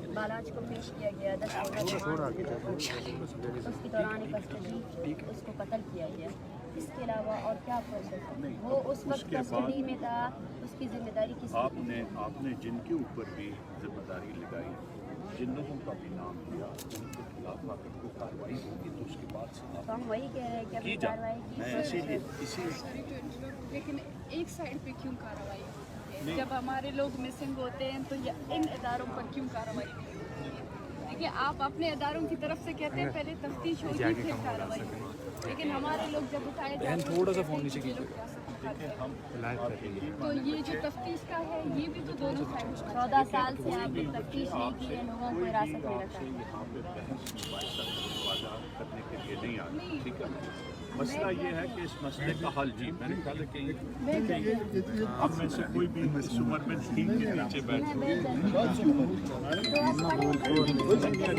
बालाज को पेश किया गया 10 उसके दौरान कस्टडी उसको कत्ल किया गया। इसके अलावा और क्या प्रोसेस है? वो उस वक्त कस्टडी में था, उसकी जिम्मेदारी किस आपने जिनके ऊपर भी जिम्मेदारी लगाई, जिन लोगों का भी नाम दिया, उनके खिलाफ अगर कोई कार्रवाई होगी तो उसके बाद से तो हम वही कह रहे हैं कि अभी कार्रवाई इसी लेकिन एक साइड पे क्यों कार्रवाई होती है? जब हमारे लोग मिसिंग होते हैं तो इन इदारों पर क्यों कार्रवाई होती है? देखिए, आप अपने इदारों की तरफ से कहते हैं पहले तफ्तीश होगी फिर कार्रवाई होगी, लेकिन हमारे लोग जब उठाए जाते हैं थोड़ा सा फोन नीचे कीजिए। तो ये जो तफ्तीश का है ये भी तो दोनों साइड 14 साल से आपने तफ्तीश नहीं की है, लोगों को हिरासत में रखा है। करने के लिए नहीं आना, ठीक है। मसला ये है कि इस मसले का हल जी मैंने कहा कि अब में से कोई भी इस उम्र में ठीक के नीचे बैठ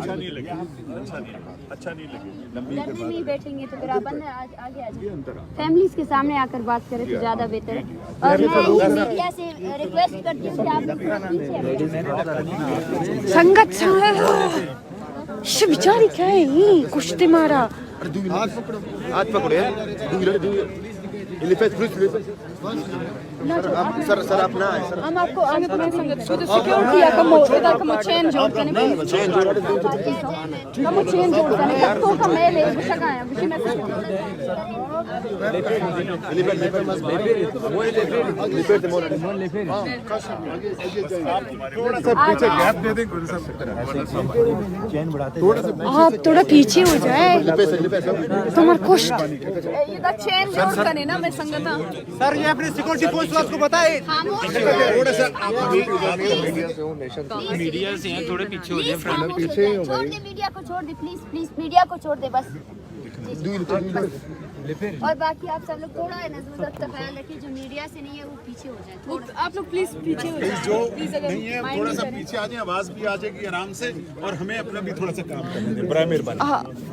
अच्छा नहीं लगे, अच्छा नहीं लगे। लंबी नहीं बैठेंगे तो फिर आप अंदर आगे आ जाइए, फैमिलीज के सामने आकर बात करें तो ज़्यादा बेहतर है। और मैं मीडिया से रिक्वेस्ट करती हूँ कि आप संगत बिचारी क्या है ये कुश्ती मारा हाथ पकड़ो यार, सर अपना है सर। हम आपको सिक्योरिटी या कम इधर कम चेन जोड़ करने तो कमेल है विषय है विषय में थोड़ा सा पीछे गैप दे दें, चेन बढ़ाते आप थोड़ा पीछे हो जाए तुम्हारा कुछ इधर चेन जोड़ करने ना मैं संगत सर। ये अपने सिक्योरिटी फोर्स को बताए थोड़ा सा मीडिया से हैं, थोड़े पीछे हो जाए, फ्रंट पीछे छोड़ दे, मीडिया को छोड़ दे, प्लीज प्लीज मीडिया को छोड़ दे बस। और बाकी आप सब लोग थोड़ा नज़र का ख्याल रखिए, जो मीडिया से नहीं है वो पीछे हो जाए थोड़ा। आप लोग प्लीज पीछे हो जाए, जो नहीं है थोड़ा सा पीछे आ जाए, आवाज भी आ जाएगी आराम से, और हमें अपना भी थोड़ा सा काम करने दें, बड़ा मेहरबानी।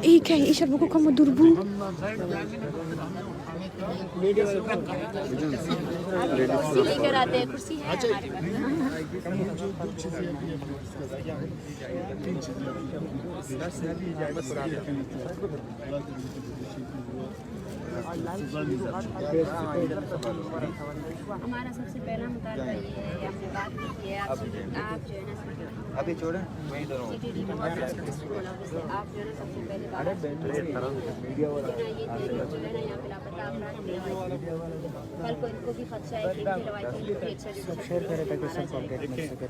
ठीक है ईश्वर को कम दुर्बू कुर्सी लेकर आते हैं, कुर्सी है हमारा सबसे पहला मुतालबा ये है कि हमने बात की है आप जो है ना अभी छोड़े आप जो है ना सबसे पहले बात मीडिया वाला ये जो है ना यहाँ पे लापता अफराद कल को इनको भी खदशा है कि रवायती शेयर करें ताकि सब अपडेट मिल सके।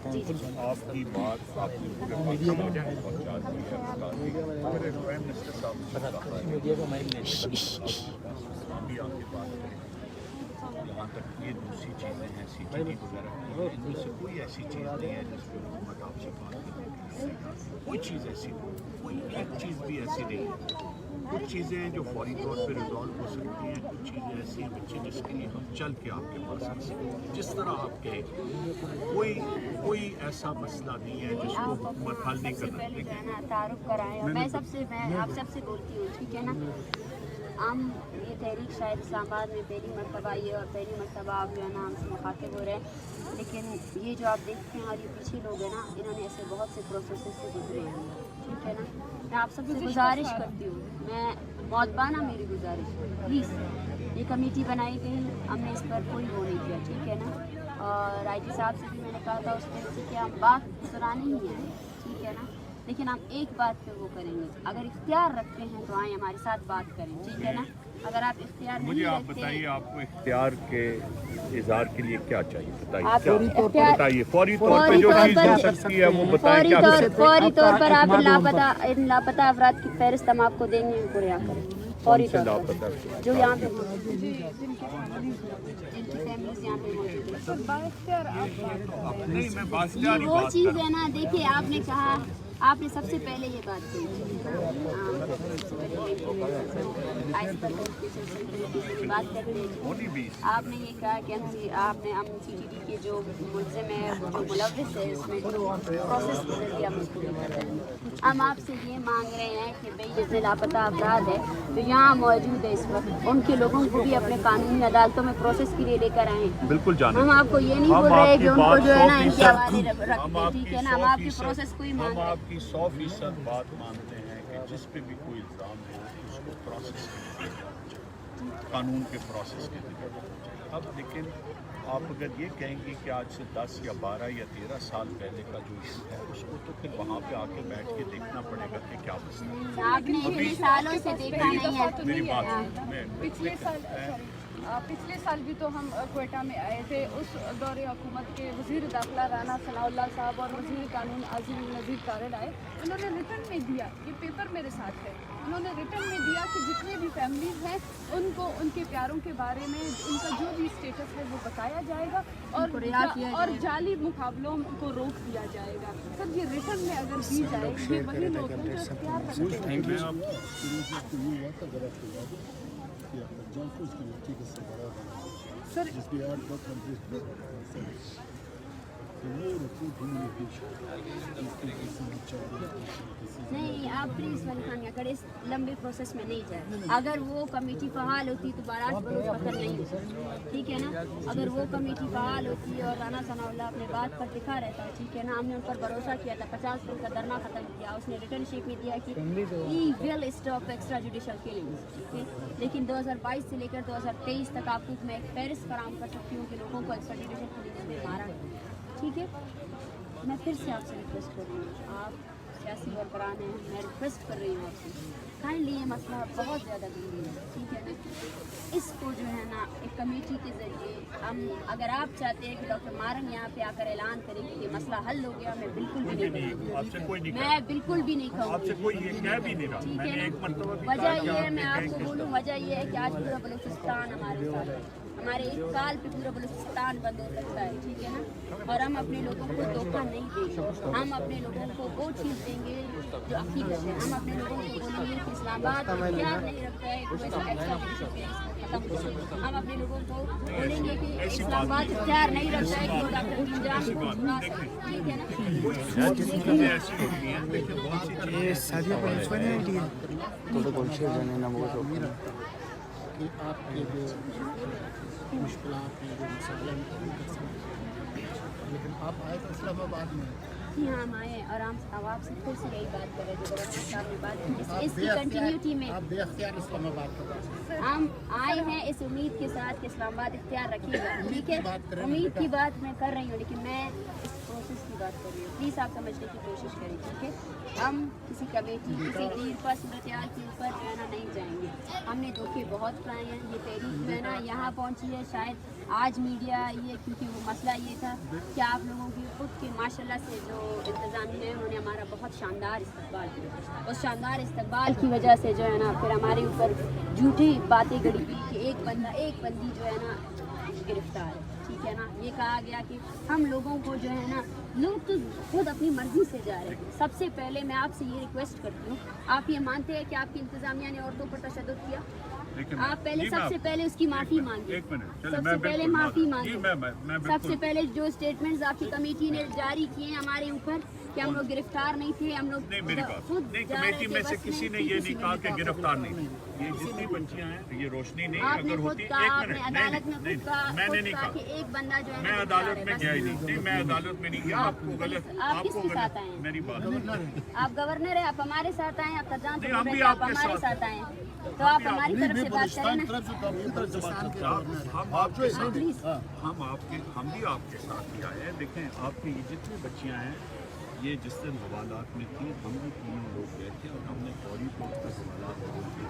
आपकी बात आपकी मीडिया को यहाँ तक ये दूसरी चीज़ें हैं CCTV वगैरह, इनमें से कोई ऐसी चीज़ नहीं है जिस पर हुकूमत आपसे बात करने कोई चीज़ ऐसी नहीं, कोई एक चीज़ भी ऐसी नहीं है। कुछ चीज़ें हैं जो फौरी तौर पर रिजॉल्व हो सकती हैं, कुछ चीज़ें ऐसी हैं बच्चे जिसके लिए हम चल के आपके पास आ सकते हैं, जिस तरह आप कहें। कोई ऐसा मसला नहीं है जिसको हुकूमत हल नहीं करना। तारुफ कराएं, मैं आप सबसे बोलती हूँ, ठीक है ना। हम ये तहरीक शायद इस्लामाबाद में पहली मरतबा ये और पहली मरतबा आप जो है ना हमसे मुखातिब हो रहे हैं, लेकिन ये जो आप देखते हैं और ये पीछे लोग हैं ना, इन्होंने ऐसे बहुत से प्रोसेस से गुजरे हैं, ठीक है ना। मैं आप सबसे गुजारिश करती हूँ, मैं मौतबाना मेरी गुजारिश, प्लीज़ ये कमेटी बनाई गई, हमने इस पर कोई वो नहीं किया, ठीक है ना। और IG साहब से भी मैंने कहा था उस दिन से कि हम बात सुनानी ही है, ठीक है ना, लेकिन हम एक बात पे वो करेंगे, अगर इख्तियार रखते हैं तो आए हमारे साथ बात करें, ठीक है ना। अगर आप इख्तियार मुझे नहीं आप रखते, बताइए आपको इख्तियार के इज़हार के लिए क्या चाहिए, बताइए आप क्या बताइए फौरी तौर पे जो चीज़ हो सकती है वो बताएं। क्या फौरी तौर पर आप इन लापता अफराद की फहरिस्त हम आपको देंगे, उनको रिहा करें फौरी तौर पर, जो यहाँ पे जिनकी फैमिलीज यहाँ पे मौजूद है। वो चीज़ है ना, देखिए आपने कहा, आपने सबसे पहले ये बात कही बात करते हैं। आपने ये कहा कि हम CTD के जो मुलजिम है, जो मुलविस है, इसमें प्रोसेस के जरिए हम उसको भी कर रहे हैं। हम आपसे ये मांग रहे हैं कि भाई जैसे लापता अफराद है तो यहाँ मौजूद है इस वक्त, उनके लोगों को भी अपने कानूनी अदालतों में प्रोसेस के लिए लेकर आए। बिल्कुल जाने हम आपको ये नहीं बोल रहे कि उनको जो है ना इनके हवाले रखते, ठीक है ना, हम आपकी प्रोसेस को ही मांग हम रहे हैं। आपकी 100% बात मानते हैं कि जिस पे भी कोई इल्ज़ाम है उसको प्रोसेस के लिए कानून के प्रोसेस के लिए। अब लेकिन आप अगर ये कहेंगे कि आज से 10 या 12 या 13 साल पहले का जो इशू है उसको तो फिर वहाँ पे आके बैठ के देखना पड़ेगा कि क्या मसला है। आपने इतने सालों से देखा नहीं है। मेरी बात पिछले साल भी तो हम क्वेटा में आए थे। उस दौरे हुकूमत के वज़ीर दाखिला राना सनाउल्लाह साहब और वज़ीर कानून आज़िम नज़ीर कारड आए। उन्होंने रिटर्न में दिया, ये पेपर मेरे साथ है, उन्होंने रिटर्न में दिया कि जितने भी फैमिलीज़ हैं उनको उनके प्यारों के बारे में उनका जो भी स्टेटस है वो बताया जाएगा और जाली मुकाबलों को रोक दिया जाएगा। सर ये रिटर्न में अगर दी जाए ये वही लोग हैं जो इख्तियार रखते हैं। सर नहीं, आप प्लीज़ खान अगर इस लंबे प्रोसेस में नहीं जाए। अगर वो कमेटी फहाल होती तो बारात बलूच पकड़ नहीं होती, ठीक है ना। अगर वो कमेटी फहाल होती और राना सनाउल्लाह अपने बात पर टिका रहता, ठीक है ना, हमने उन पर भरोसा किया था, 50 दिन का धरना ख़त्म किया, उसने रिटर्न शीट में दिया कि he will stop extra judicial killings, ठीक है। लेकिन 2022 से लेकर 2023 तक आपको मैं एक फहरिस्त फराहम कर सकती हूँ कि लोगों को एक्स्ट्रा जुडिशल किलिंग्स में मारा, ठीक है। मैं फिर से आपसे रिक्वेस्ट कर रही हूँ, आप सियासी वरकरान हैं, मैं रिक्वेस्ट कर रही हूँ आपसे, काइंडली ये मसला बहुत ज़्यादा गंभीर है, ठीक है ना। इसको जो है ना एक कमेटी के ज़रिए हम, अगर आप चाहते हैं कि डॉक्टर मारन यहाँ पे आकर ऐलान करें कि ये मसला हल हो गया, मैं बिल्कुल भी नहीं कहूँगी, मैं बिल्कुल भी नहीं कहूँगी, ठीक है ना। वजह ये है, मैं आपको बोलूँ, वजह ये है कि आज पूरा बलूचिस्तान हमारे साथ है, हमारे एक साल पे पूरा बलूचिस्तान बंद हो सकता है, ठीक है ना। और हम अपने लोगों को धोखा नहीं देंगे, हम अपने लोगों को वो चीज़ देंगे जो हकीकत है। हम अपने लोगों को बोलेंगे कि इस्लामाबाद इख्तियार नहीं रखता है कि वैसा खत्म हो। हम अपने लोगों को बोलेंगे कि इस्लामाबाद इख्तियार नहीं रखता है कि वो डॉक्टर इंजाम को चुना सकता, ठीक है ना। ये सादिया पर कि आपके जो मुश्किलात हैं, जो मसाले हैं, लेकिन आप आए तो इस्लामाबाद में। जी हाँ, हम आए और हम आपसे फिर से यही बात कर रहे थे, गवर्नर साहब ने बात की, इसकी कंटिन्यूटी में आप बेअख्तियार इस्लामाबाद का हम आए हैं इस उम्मीद के साथ कि इस्लामाबाद इख्तियार रखिएगा, ठीक है। उम्मीद की बात मैं कर रही हूँ, लेकिन मैं इस प्रोसेस की बात कर रही हूँ, प्लीज़ आप समझने की कोशिश करें, ठीक है। हम किसी कमेटी, किसी तीर पर सूरत हाल के ऊपर जो है ना नहीं जाएंगे। हमने धोखे बहुत खाए हैं, ये तहरीक जो है ना यहाँ पहुँची है शायद आज मीडिया ये, क्योंकि वो मसला ये था कि आप लोगों की खुद के माशाल्लाह से जो इंतज़ामिया है उन्होंने हमारा बहुत शानदार इस्तकबाल किया। उस शानदार इस्तकबाल की वजह से जो है ना फिर हमारे ऊपर झूठी बातें गढ़ी गई कि एक बंदी जो है ना गिरफ्तार है, ठीक है ना। ये कहा गया कि हम लोगों को जो है ना, लोग तो खुद अपनी मर्जी से जा रहे हैं। सबसे पहले मैं आपसे ये रिक्वेस्ट करती हूँ, आप ये मानते हैं कि आपकी इंतज़ामिया ने औरतों पर तशद्दुद किया? आप पहले सबसे पहले उसकी माफ़ी मांगिए, सबसे पहले माफ़ी मांगिए। सबसे पहले जो स्टेटमेंट्स आपकी कमेटी ने जारी किए हैं हमारे ऊपर कि हम लोग गिरफ्तार नहीं थे, हम लोग खुद कमेटी में से किसी ने ये नहीं कहा कि गिरफ्तार नहीं, ये जितनी बच्चियां हैं, ये रोशनी नहीं अगर होती, अदालत में खुद कहा, मैंने नहीं कहा कि एक बंदा जो है मैं अदालत में गया ही नहीं, मैं अदालत में नहीं गया। आपको गलत, आप किसके साथ आए हैं? मेरी बात, आप गवर्नर है, आप हमारे साथ आए, आप खजान से हम भी आप हमारे साथ आए, तो आप हमारी तरफ से बात करें ना। हम भी आपके साथ ही आए हैं। देखें, आपकी ये जितनी बच्चियां हैं, ये जिस दिन हवालात में थी, हम भी 3 लोग गए थे और हमने फौरी तौर पर हवालात खोल दिए।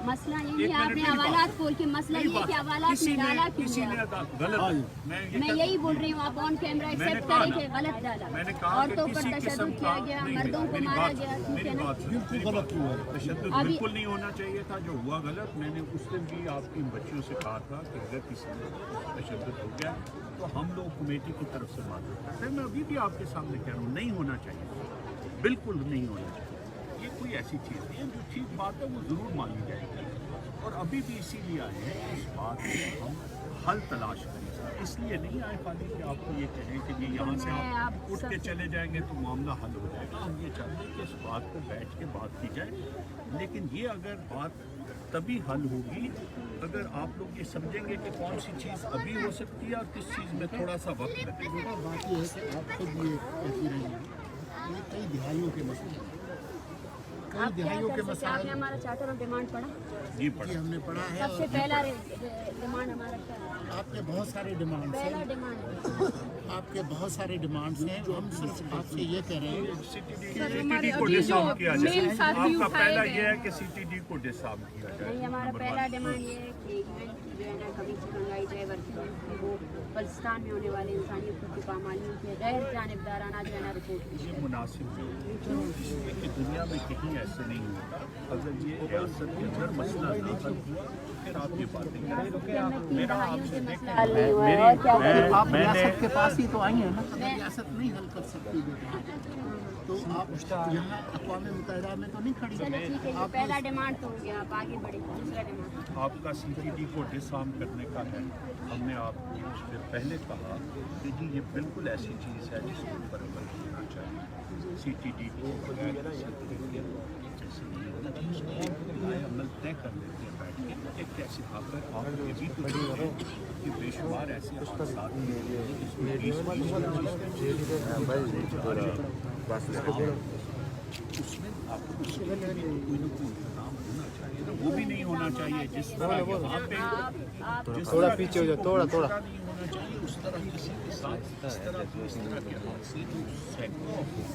मसला ये नहीं आपने हवालात खोल के, मसला ये कि हवालात में डाला किसी ने गलत, मैं यही बोल रही हूँ, आप ऑन कैमरा एक्सेप्ट करें कि गलत डाला, औरतों पर तशद्दुद किया गया, मर्दों को मारा गया, ठीक है ना। तशद्दुद बिल्कुल नहीं होना चाहिए था, जो हुआ गलत। मैंने उस दिन भी आपकी बच्चियों से कहा था कि अगर किसी में तशद्दुद हो गया तो हम लोग कमेटी की तरफ से माजूर करते हैं। मैं अभी भी आपके सामने कह रहा हूँ, नहीं होना चाहिए, बिल्कुल नहीं होना चाहिए। ये कोई ऐसी चीज़ नहीं है, जो ठीक बात है वो ज़रूर मानी जाएगी। اور ابھی بھی اسی لیے آئے ہیں اس بات میں ہم حل تلاش کریں. اس لیے نہیں آئے خالی کہ آپ کو یہ کہیں کہ یہ یہاں سے آپ اٹھ کے چلے جائیں گے تو معاملہ حل ہو جائے گا. ہم یہ چاہتے ہیں کہ اس بات کو بیٹھ کے بات کی جائے, لیکن یہ اگر بات تبھی حل ہوگی اگر آپ لوگ یہ سمجھیں گے کہ کون سی چیز ابھی ہو سکتی ہے اور کس چیز میں تھوڑا سا وقت لگے گا. بات یہ ہے کہ آپ خود یہ کہتی رہی ہیں یہ کئی دہائیوں کے مسئلے ہیں, کئی دہائیوں کے آپ مسائل. نے ہمارا چارٹر آف ڈیمانڈ پڑھا؟ جی پڑھا. جی ہم نے پڑھا ہے. سب سے پہلا ڈیمانڈ ہمارا کیا ہے؟ آپ کے بہت سارے ڈیمانڈس پہلا ہیں, ڈیمانڈ آپ کے بہت سارے ڈیمانڈس ہیں. ہم صرف آپ سے یہ کہہ رہے ہیں سر سی ہمارے ٹی ڈی کو ابھی جو ڈسارم کیا جائے. میل ساتھی آپ کا اٹھائے پہلا گئے یہ ہے کہ سی ٹی ڈی کو ڈسارم کیا جائے. نہیں, ہمارا نمبر پہلا 1. ڈیمانڈ یہ ہے کہ ایونٹ کی جو ہے نا کبھی سے منگائی جائے ورکنگ وہ بلوچستان میں ہونے والے انسانی حقوق کی پامالیوں کے غیر جانبدارانہ جو ہے نا رپورٹ کی یہ مناسب ہے کہ دنیا میں کہیں ایسے نہیں ہوتا. اگر یہ ریاست کے اندر مسئلہ نہ حل ہوا پھر آپ یہ باتیں کریں. میرا آپ سے حل نہیں ہوا ہے اور کیا کریں. آپ ریاست کے پاس ہی تو آئی ہیں نا, ریاست نہیں حل کر سکتی تو آپ یہاں اقوام متحدہ میں تو نہیں کھڑی. چلو ٹھیک ہے, یہ پہلا ڈیمانڈ تو ہو گیا, آپ آگے بڑھیں. دوسرا ڈیمانڈ آپ کا سی ٹی ڈی کو ڈسارم کرنے کا ہے. ہم نے آپ کو اس سے پہلے کہا کہ جی یہ بالکل ایسی چیز ہے جس کے اوپر عمل کرنا چاہیے. سی ٹی ڈی کو بغیر عمل طے کر لیتے ہیں بیٹھ کے. ایک ایسی خبر آپ یہ بھی تو دیکھیں کہ بے شمار ایسے حادثات جس میں 20 اس میں آپ کو کوئی نہ کوئی انتظام ہونا چاہیے نا. وہ بھی نہیں ہونا چاہیے جس طرح یہاں پہ تھوڑا پیچھے ہو جاؤ, تھوڑا نہیں ہونا چاہیے اس طرح کسی کے ساتھ اس طرح کے حادثے جو سینکڑوں ہو گئے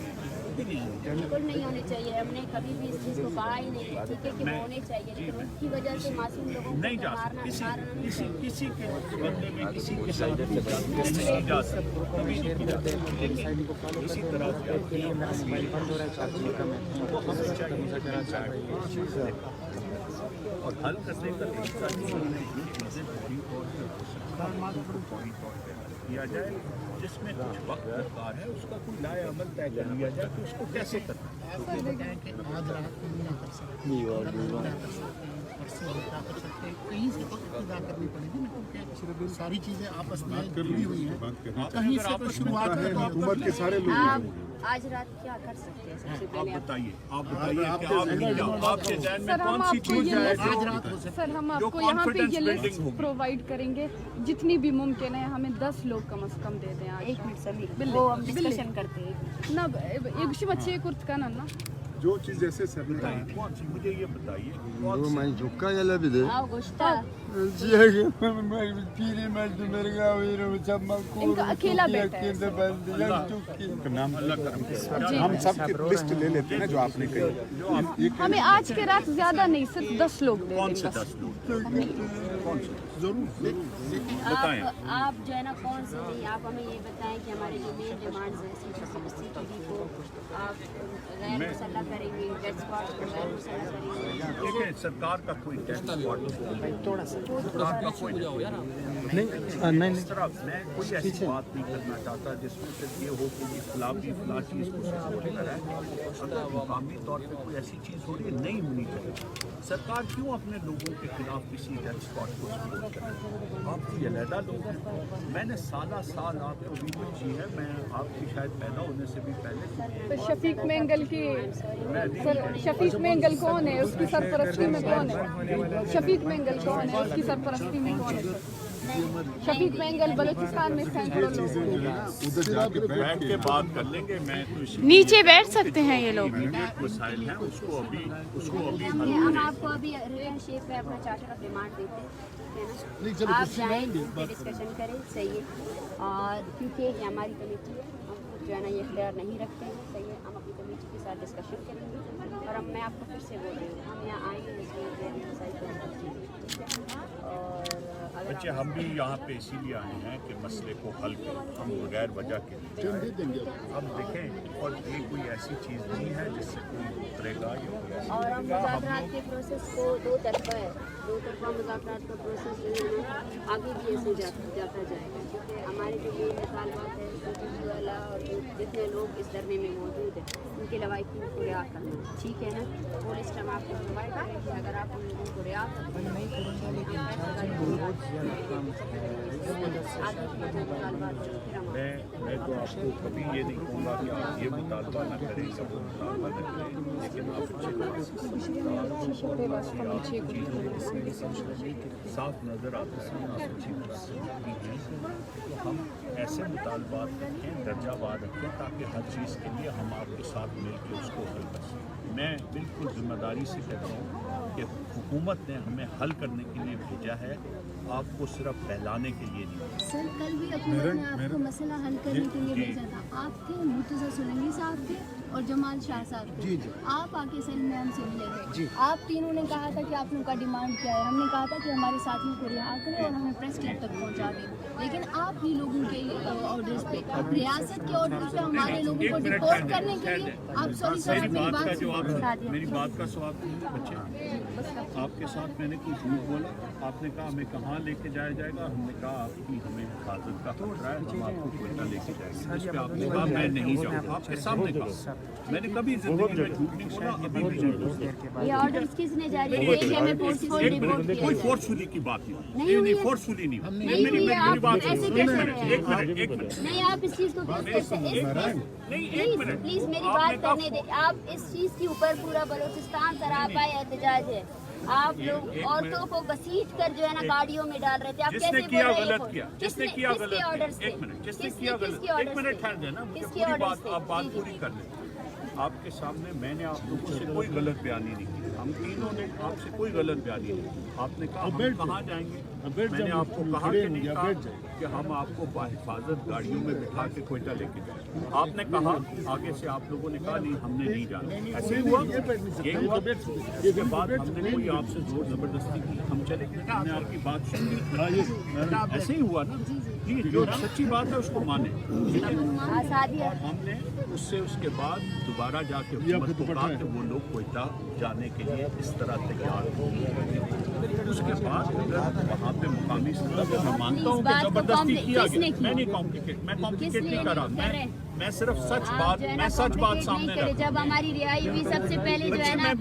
وہ بھی نہیں ہونا چاہیے. بالکل نہیں ہونے چاہیے. ہم نے کبھی بھی اس چیز کو کہا ہی نہیں ہے ٹھیک ہے کہ وہ ہونے چاہیے, لیکن ان کی وجہ سے معصوم لوگوں کو نہیں جا مارنا سکتے. کسی کے بندے میں کسی کے ساتھ نہیں جا سکتے, کبھی نہیں کی جا سکتی. لیکن اسی طرح سے وہ ہمیں چاہیے اور حل کرنے کا طریقہ چیزیں پوری طور پہ ہو سکتا ہے پوری طور پہ حل کیا جائے جس میں کچھ وقت درکار ہے اس کا کوئی لائے عمل طے کر لیا جائے کہ اس کو کیسے کرنا ہے. آپ یہ بتائیں کہ آج رات کو نہیں کر سکتے, کہیں سے تو ابتدا کرنی پڑے گی نا, کیونکہ ساری چیزیں آپس میں جڑی ہوئی ہیں. کہیں سے تو شروعات ہے. حکومت کے سارے لوگ آپ آج رات کیا کر سکتے ہیں؟ سب سے آپ پہلے بتائیے کہ آپ کے ذہن میں سر ہم کون سی آپ کو چیز یہ ہے لسٹ سر ہم آپ کو یہاں پہ یہ لسٹ پرووائڈ کریں گے جتنی بھی ممکن ہے. ہمیں 10 لوگ کم از کم دے دیں آج. ایک منٹ سر وہ ہم ڈسکشن کرتے ہیں. نہ ایک بچے کرت کا نا جو چیز جیسے سر نے بتائیے کون سی, مجھے یہ بتائیے آؤ گوشتا ان کا اکیلا بیٹا ہے. ہم سب کی لسٹ لے لیتے ہیں جو آپ نے کہی. ہمیں آج کے رات زیادہ نہیں, صرف 10 لوگ دے کون دیں سے بس. 10 لوگ آپ جو ہے نا کون سے نہیں, آپ ہمیں یہ بتائیں کہ ہمارے جو مین ڈیمانڈز ہیں سی ٹی ڈی کو آپ غیر مسلح کریں گے, ڈیڈ اسپاٹ کو غیر مسلح کریں گے. دیکھیں سرکار کا کوئی ٹیکس تھوڑا سا سرکار کا کوئی نہیں. اس طرح میں کوئی ایسی بات نہیں کرنا چاہتا جس میں صرف یہ ہو کہ یہ فلاں چیز کو سپورٹ کریں. اگر مقامی طور پہ کوئی ایسی چیز ہو رہی ہے نہیں ہونی چاہیے. سرکار کیوں اپنے لوگوں کے خلاف کسی ڈیڈ اسپاٹ کو سپورٹ کرے؟ آپ کی علیحدہ لوگ ہیں. میں نے سالہ سال آپ کو بھی بچی ہے, میں آپ کی شاید پیدا ہونے سے بھی پہلے. شفیق مینگل کی سر, شفیق مینگل کون ہے, اس کی سرپرستی میں کون ہے؟ شفیق مینگل کون ہے, اس کی سرپرستی میں کون ہے؟ شفیق مینگل بلوچستان میں سینکڑوں لوگ بیٹھ کے بات کر لیں گے. میں تو نیچے بیٹھ سکتے ہیں یہ لوگ. مسائل ہیں اس کو ابھی ہم آپ کو ابھی ریئل شیپ میں اپنا چارٹر آف ڈیمانڈ دیتے ہیں, آپ جائیں ڈسکشن کریں. صحیح ہے, اور کیونکہ یہ ہماری کمیٹی ہے, ہم جو ہے نا یہ اختیار نہیں رکھتے ہیں. صحیح ہے, ہم اپنی کمیٹی کے ساتھ ڈسکشن کریں گے. اور میں آپ کو پھر سے بول رہی ہوں, ہم یہاں آئیں گے اس میں مسائل کو. اور اگر اچھا ہم بھی یہاں پہ اسی لیے آئے ہیں کہ مسئلے کو حل کریں, ہم بغیر وجہ کے لیے اب دیکھیں, اور یہ کوئی ایسی چیز نہیں ہے جس سے کوئی اترے گا یا کوئی ایسی اور ہم مذاکرات کے پروسیس کو دو طرفہ ہے, دو طرفہ مذاکرات کا پروسیس جو ہے نا آگے بھی ایسے جاتا جائے گا, کیونکہ ہمارے جو یہ مطالبات ہے جو والا اور جتنے لوگ اس دھرنے میں موجود ہیں ان کے لوائقین کو رعایت کرنا, ٹھیک ہے نا. پولیس ٹائم آپ کو پرووائڈ کرے کہ اگر آپ ان لوگوں کو رعایت کرتے ہیں میں تو آپ کو کبھی یہ نہیں کہوں گا کہ آپ یہ مطالبہ نہ کریں یا وہ مطالبہ نہ کریں, لیکن آپ صاف نظر آتا ہے آپ اچھی ہم ایسے مطالبات رکھیں, درجہ وار رکھیں تاکہ ہر چیز کے لیے ہم آپ کے ساتھ مل کے اس کو حل کر سکیں. میں بالکل ذمہ داری سے کہتا ہوں کہ حکومت نے ہمیں حل کرنے کے لیے بھیجا ہے, آپ کو صرف پھیلانے کے لیے نہیں. سر کل بھی حکومت نے آپ کو مسئلہ حل کرنے کے لیے بھیجا تھا, آپ تھے مرتضیٰ سولنگی صاحب تھے اور جمال شاہ صاحب تھے, آپ آ کے سر میں ہم سے ملے تھے, آپ تینوں نے کہا تھا کہ آپ لوگوں کا ڈیمانڈ کیا ہے, ہم نے کہا تھا کہ ہمارے ساتھیوں کو رہا کریں اور ہمیں پریس کلب تک پہنچا دیں, لیکن آپ ہی لوگوں کے آرڈرز پہ, ریاست کے آرڈر پہ ہمارے لوگوں کو ڈپورٹ کرنے کے لیے آپ سوری سر میری بات کا سواب بچے, آپ کے ساتھ میں نے کوئی جھوٹ بولا, آپ نے کہا ہمیں کہاں لے کے جایا جائے گا, ہم نے کہا آپ کی ہمیں حفاظت کا خطرہ ہے, ہم آپ کو کوئٹہ لے کے جائیں گے, اس پہ آپ نے کہا میں نہیں جاؤں, آپ کے سامنے کہا, میں نے کبھی زندگی میں جھوٹ نہیں بولا, ابھی بھی جھوٹ نہیں. یہ آرڈرز کس نے جاری کیے ہمیں فورسفلی ڈپورٹ کیا, کوئی فورسفلی کی بات نہیں, فورسفلی نہیں, میری بات نہیں, آپ اس چیز کو پلیز میری بات کرنے دیں, آپ اس چیز کے اوپر پورا بلوچستان سراپا احتجاج ہے, آپ لوگ عورتوں کو گھسیٹ کر جو ہے نا گاڑیوں میں ڈال رہے تھے, آپ کیسے بول رہے ہیں, غلط کیا, جس نے کیا غلط کیا, ایک منٹ ٹھہر جائے نا, مجھے پوری بات آپ بات پوری کر لیں. آپ کے سامنے میں نے آپ لوگوں سے کوئی غلط بیانی نہیں کی, ہم تینوں نے آپ سے کوئی غلط بیانی نہیں کی. آپ نے کہا ہم کہاں جائیں گے, میں نے آپ کو کہا کہ نہیں کہا کہ ہم آپ کو باحفاظت گاڑیوں میں بٹھا کے کوئٹہ لے کے جائیں. آپ نے کہا آگے سے آپ لوگوں نے کہا نہیں ہم نے نہیں جانا, ایسے ہوا یہ ہوا. اس کے بعد ہم نے کوئی آپ سے زور زبردستی کی, ہم چلے گئے, ہم نے آپ کی بات سن لی, ایسے ہی ہوا نا. جی جو سچی بات ہے اس کو مانیں. ہم نے اس سے اس کے بعد دوبارہ جا کے حکومت کو کہا کہ وہ لوگ کوئٹہ جانے کے لیے اس طرح تیار ہو. اس کے بعد وہاں پہ مقامی سطح پہ میں مانتا ہوں کہ زبردستی کیا گیا, میں نہیں کمپلیکیٹ, میں کمپلیکیٹ نہیں کر رہا, میں صرف سچ بات سامنے رکھا. جب ہماری رہائی ہوئی سب سے پہلے جو ہے نا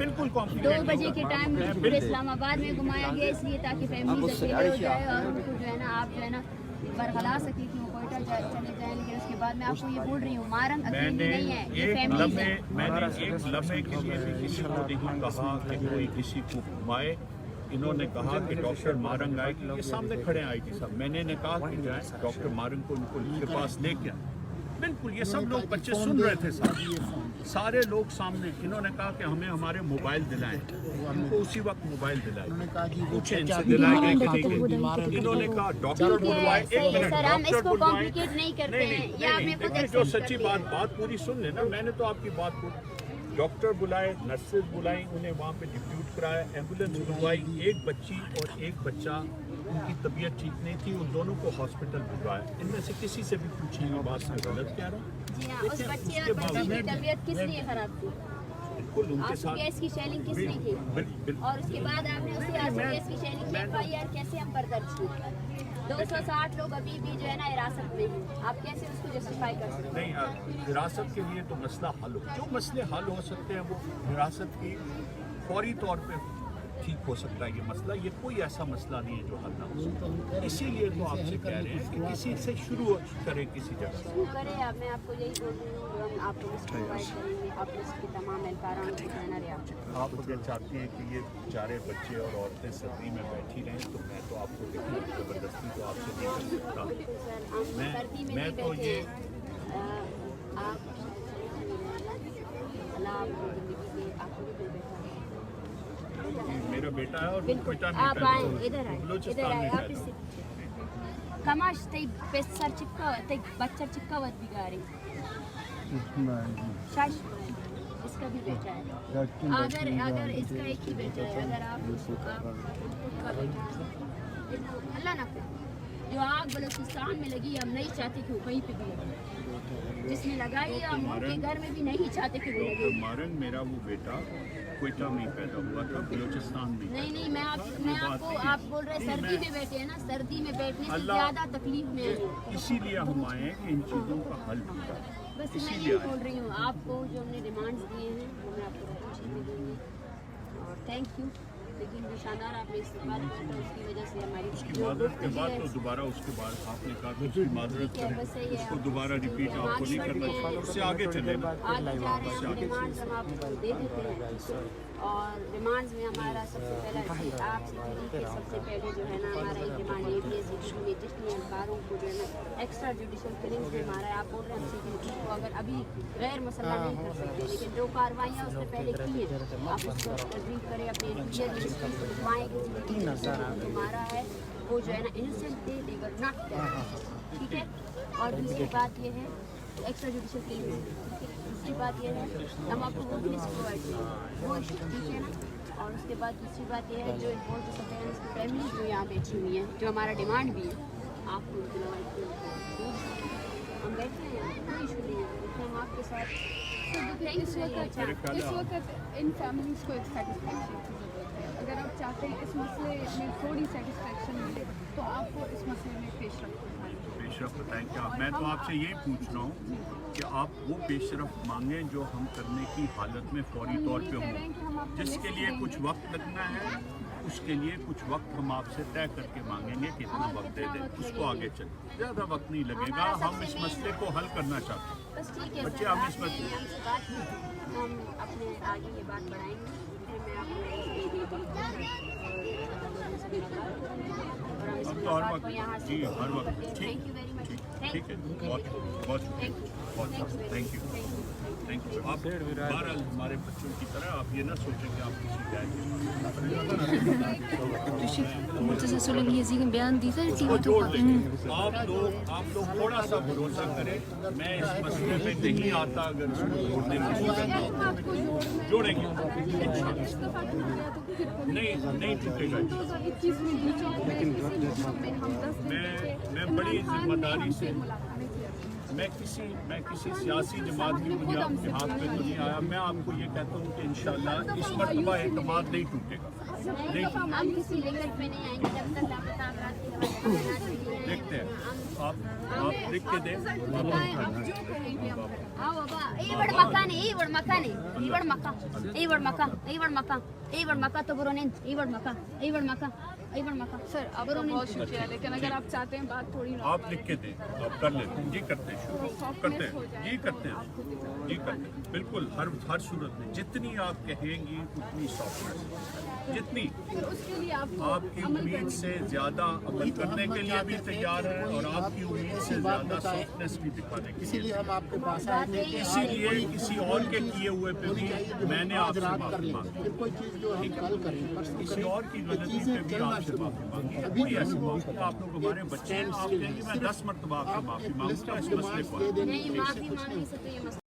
2 بجے کے ٹائم پورے اسلام آباد میں گھمایا گیا, اس لیے تاکہ فیملی سے ہو جائے اور ان کو جو ہے نا آپ جو ہے نا برخلا سکیں کہ وہ کوئٹہ چلے جائیں. لیکن اس کے بعد میں آپ کو یہ بول رہی ہوں, مارنگ اکیلی نہیں ہے, یہ فیملی ہے. میں نے ایک لمحے کے لیے بھی کسی کو نہیں کہا کہ کوئی کسی کو گھمائے. انہوں نے کہا کہ ڈاکٹر مارنگ آئے گی, یہ سامنے کھڑے آئی تھی صاحب, میں نے کہا کہ جائیں ڈاکٹر مارنگ کو ان کو ان کے پاس لے کے آئے. بالکل یہ سب لوگ بچے سن رہے تھے, سارے لوگ سامنے. انہوں نے کہا کہ ہمیں ہمارے موبائل دلائیں, ان کو اسی وقت موبائل دلائے, پوچھیں ان سے دلائے گئے کہ نہیں گئے. انہوں نے کہا ڈاکٹر بلوائے, ایک منٹ ڈاکٹر بلوائے, نہیں جو سچی بات پوری سن لینا, میں نے تو آپ کی بات کو ڈاکٹر بلائے, نرسز بلائیں, انہیں وہاں پہ ڈپیوٹ کرایا, ایمبولینس بلوائی, ایک بچی اور ایک بچہ ان کی طبیعت ٹھیک نہیں تھی, ان دونوں کو ہاسپٹل بھجوایا. ان میں سے کسی سے بھی پوچھیں گے بات میں غلط کہہ رہا ہوں. جی ہاں, اس بچے اور بچی کی طبیعت کس لیے خراب تھی, بالکل ان کے ساتھ گیس کی شیلنگ کس نے کی, اور اس کے بعد آپ نے اسی گیس کی شیلنگ کی FIR کیسے ہم پر درج کی. 260 لوگ ابھی بھی جو ہے نا حراست میں ہیں, آپ کیسے اس کو جسٹیفائی کر سکتے ہیں. نہیں, حراست کے لیے تو مسئلہ حل ہو, جو مسئلے حل ہو سکتے ہیں وہ حراست کی فوری طور پہ ٹھیک ہو سکتا ہے. یہ مسئلہ, یہ کوئی ایسا مسئلہ نہیں ہے جو حل نہ ہو سکتا. اسی لیے تو آپ سے کہہ رہے ہیں کہ کسی سے شروع کریں, کسی جگہ شروع کریں. میں آپ کو یہی بول رہی ہوں, ہم آپ کو اس کو پرووائڈ کریں گے, آپ اس کی تمام اہلکاران کو کہنا رہا. آپ اگر چاہتی ہیں کہ یہ چارے بچے اور عورتیں سردی میں بیٹھی رہیں تو میں تو آپ کو زبردستی تو آپ سے نہیں کر سکتا. میں تو یہ میرا بیٹا ہے اور بالکل آپ آئیں, ادھر آئیں, آپ اس سے کماش تی پیسر چپکا تی بچہ چپکا ود بگاری شاش, اس کا بھی بیٹا ہے. اگر اس کا ایک ہی بیٹا ہے, اگر آپ کا بیٹا लेकिन अल्लाह ना करे जो आग बलूचिस्तान में लगी हम नहीं चाहते कि वो कहीं पे भी लगे, जिसने लगाई हम उनके घर में भी नहीं चाहते कि वो लगे। मारन मेरा वो बेटा क्वेटा में पैदा हुआ था, बलूचिस्तान में। नहीं मैं आपको आप बोल रहे हैं सर्दी में बैठे हैं ना, सर्दी में बैठने से ज़्यादा तकलीफ में है। इसीलिए हम आए हैं कि इन चीज़ों का हल ढूंढा। बस मैं यही बोल रही हूँ, आपको जो हमने डिमांड्स दिए हैं वो मैं आपको पूछने में दूँगी और थैंक यू। लेकिन जो शानदार आपने इस्तेमाल किया था उसकी वजह से हमारी उसकी मादरत के बाद तो दोबारा उसके बाद आपने कहा कि उसकी मादरत करें, उसको दोबारा रिपीट आपको नहीं करना चाहिए, उससे आगे चले ना। आगे जा रहे हैं, डिमांड्स हम आपको दे देते हैं और डिमांड्स में हमारा सबसे पहला आपसे तरीके सबसे पहले जो है ना हमारा एक डिमांड ये भी है सिटी में जितने अखबारों को जो है ना एक्स्ट्रा जुडिशल किलिंग्स में हमारा है। आप बोल रहे हैं हम सिक्योरिटी को अगर अभी गैर मसला नहीं कर सकते, लेकिन जो कार्रवाइयाँ उसने पहले की हैं आप उसको तस्दीक करें, अपने इंटीरियर मिनिस्ट्री को लिखवाएँ कि हमारा है वो जो है ना इनोसेंट थे, दे वर नॉट टेररिस्ट, ठीक है। और दूसरी बात ये है एक्स्ट्रा जुडिशल किलिंग्स, दूसरी बात ये है हम आपको वो भी लिस्ट प्रोवाइड करें वो इशू, ठीक है ना। और उसके बाद दूसरी बात ये है जो इन्वॉल्व हो सकते हैं उसकी फैमिली जो यहाँ बैठी हुई है, जो हमारा डिमांड भी है आपको उनको हम बैठे हैं, कोई इशू नहीं है, हम आपके साथ। इस वक्त इन फैमिलीज़ को एक सेटिस्फेक्शन की ज़रूरत है। अगर आप चाहते हैं इस मसले में थोड़ी सेटिस्फेक्शन मिले तो आपको इस मसले में पेशरफ बताएं। क्या मैं तो आपसे यही पूछ रहा हूँ कि आप वो पेशरफ मांगें जो हम करने की हालत में फौरी तौर पे हों, जिसके लिए कुछ वक्त लगना है उसके लिए कुछ वक्त हम आपसे तय करके मांगेंगे कि इतना वक्त दे दें, उसको आगे चलें। ज़्यादा वक्त नहीं लगेगा, हम इस मसले को हल करना चाहते हैं। बस ठीक है बच्चे सर, हम इस मसले हमसे बात की, हम अपने आगे ये बात बढ़ाएंगे, फिर मैं आपको अब तो हर वक्त जी हर वक्त थैंक यू वेरी मच, ठीक है, बहुत बहुत थैंक यू थैंक यू। आप बहरहाल हमारे बच्चों की तरह आप ये ना सोचें कि आप किसी मुर्तज़ा सोलंकी जी ने बयान दी था उसको जोड़ देंगे। आप लोग थोड़ा सा भरोसा करें, मैं इस मसले में नहीं आता अगर उसको जोड़ने की कोशिश जोड़ेंगे नहीं टूटेगा। मैं बड़ी जिम्मेदारी से मैं किसी सियासी जमात की बुनियाद के हाथ में तो नहीं आया। मैं आपको ये कहता हूँ कि इंशाल्लाह इस मरतबा एतमाद नहीं टूटेगा। हम किसी लिंगत में नहीं आएंगे जब तक देखते हैं, आप लिख के दें। सर आपका बहुत शुक्रिया, लेकिन अगर आप चाहते हैं बात थोड़ी आप लिख के दें, आप कर लेते हैं जी, करते हैं शुरू करते हैं जी, करते हैं बिल्कुल। हर सूरत में जितनी आप कहेंगी उतनी सॉफ्टनेस, जितनी उसके लिए आपकी उम्मीद से ज़्यादा अमल करने के लिए भी तैयार है और आपकी उम्मीद से ज़्यादा सॉफ्टनेस भी दिखाने के लिए। इसीलिए हम आपके पास आए थे कि इसीलिए किसी और के किए हुए पे भी मैंने आपसे माफी मांगी, फिर कोई चीज़ जो हम कल करें किसी और की गलती पे भी आपसे माफी मांगी। कोई ऐसी माफी, आप लोग हमारे बच्चे हैं, आप कहेंगे मैं 10 मरतबा आपसे माफी मांगूंगा इस मसले पर। नहीं माफी मांग नहीं सकते, ये मसला